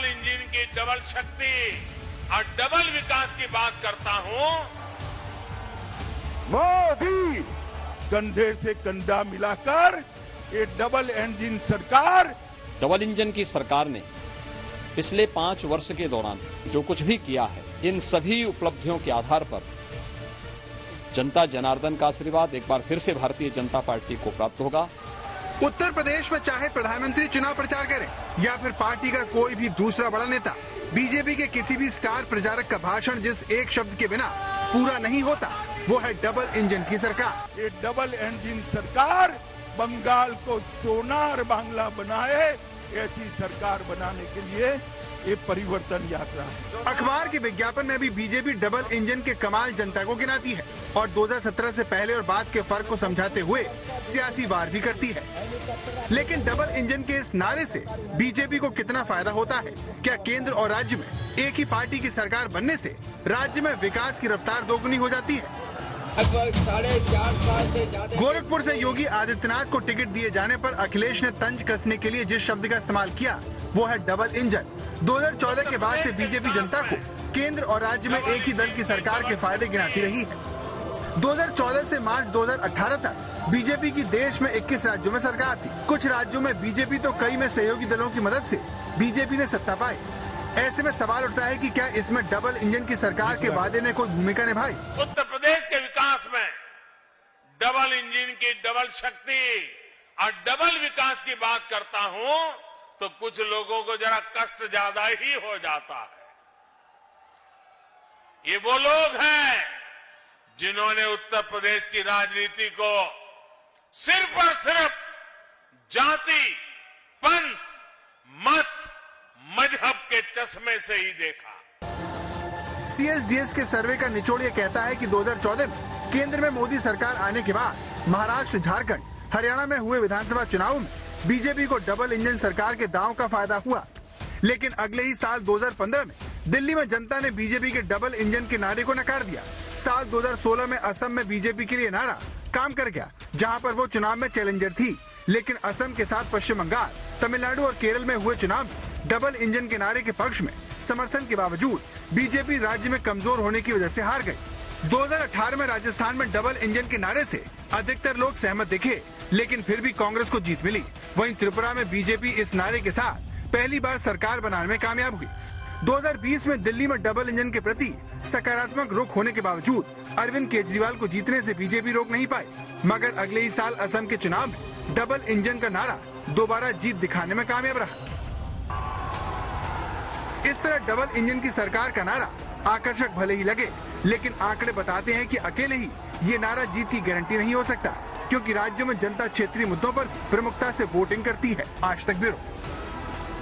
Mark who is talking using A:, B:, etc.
A: Double engine की double शक्ति और डबल विकास की बात करता हूं।
B: मोदी कंधे से कंधा मिलाकर ये डबल इंजन सरकार,
C: डबल इंजन की सरकार ने पिछले 5 वर्ष के दौरान जो कुछ भी किया है, इन सभी उपलब्धियों के आधार पर जनता जनार्दन का आशीर्वाद एक बार फिर से भारतीय जनता पार्टी को प्राप्त होगा।
D: उत्तर प्रदेश में चाहे प्रधानमंत्री चुनाव प्रचार करें या फिर पार्टी का कोई भी दूसरा बड़ा नेता, बीजेपी के किसी भी स्टार प्रचारक का भाषण जिस एक शब्द के बिना पूरा नहीं होता, वो है डबल इंजन की सरकार।
B: ये डबल इंजन सरकार बंगाल को सोना और बांग्ला बनाए, ऐसी सरकार बनाने के लिए ये परिवर्तन यात्रा है।
D: अखबार के विज्ञापन में भी बीजेपी डबल इंजन के कमाल जनता को गिनाती है और 2017 से पहले और बाद के फर्क को समझाते हुए सियासी वार भी करती है। लेकिन डबल इंजन के इस नारे से बीजेपी को कितना फायदा होता है? क्या केंद्र और राज्य में एक ही पार्टी की सरकार बनने से राज्य में विकास की रफ्तार दोगुनी हो जाती है? गोरखपुर से योगी आदित्यनाथ को टिकट दिए जाने पर अखिलेश ने तंज कसने के लिए जिस शब्द का इस्तेमाल किया वो है डबल इंजन। 2014 के बाद से बीजेपी जनता को केंद्र और राज्य में एक ही दल की सरकार के फायदे गिनाती रही है। 2014 से मार्च 2018 तक बीजेपी की देश में 21 राज्यों में सरकार थी। कुछ राज्यों में बीजेपी तो कई में सहयोगी दलों की मदद से बीजेपी ने सत्ता पाई। ऐसे में सवाल उठता है कि क्या इसमें डबल इंजन की सरकार के वादे ने कोई भूमिका निभाई?
A: उत्तर प्रदेश के विकास में डबल इंजन की डबल शक्ति और डबल विकास की बात करता हूं तो कुछ लोगों को जरा कष्ट ज्यादा ही हो जाता है। ये वो लोग हैं जिन्होंने उत्तर प्रदेश की राजनीति को सिर्फ और सिर्फ जाति, पंथ, मत, मजहब के चश्मे से ही देखा।
D: सीएसडीएस के सर्वे का निचोड़ ये कहता है कि 2014 में केंद्र में मोदी सरकार आने के बाद महाराष्ट्र, झारखंड, हरियाणा में हुए विधानसभा चुनाव में बीजेपी को डबल इंजन सरकार के दांव का फायदा हुआ। लेकिन अगले ही साल 2015 में दिल्ली में जनता ने बीजेपी के डबल इंजन के नारे को नकार दिया। साल 2016 में असम में बीजेपी के लिए नारा काम कर गया, जहां पर वो चुनाव में चैलेंजर थी। लेकिन असम के साथ पश्चिम बंगाल, तमिलनाडु और केरल में हुए चुनाव में डबल इंजन के नारे के पक्ष में समर्थन के बावजूद बीजेपी राज्य में कमजोर होने की वजह से हार गई। 2018 में राजस्थान में डबल इंजन के नारे से अधिकतर लोग सहमत दिखे, लेकिन फिर भी कांग्रेस को जीत मिली। वहीं त्रिपुरा में बीजेपी इस नारे के साथ पहली बार सरकार बनाने में कामयाब हुई। 2020 में दिल्ली में डबल इंजन के प्रति सकारात्मक रुख होने के बावजूद अरविंद केजरीवाल को जीतने से बीजेपी रोक नहीं पाई। मगर अगले ही साल असम के चुनाव में डबल इंजन का नारा दोबारा जीत दिखाने में कामयाब रहा। इस तरह डबल इंजन की सरकार का नारा आकर्षक भले ही लगे, लेकिन आंकड़े बताते हैं कि अकेले ही ये नारा जीत की गारंटी नहीं हो सकता, क्योंकि राज्यों में जनता क्षेत्रीय मुद्दों पर प्रमुखता से वोटिंग करती है। आज तक ब्यूरो।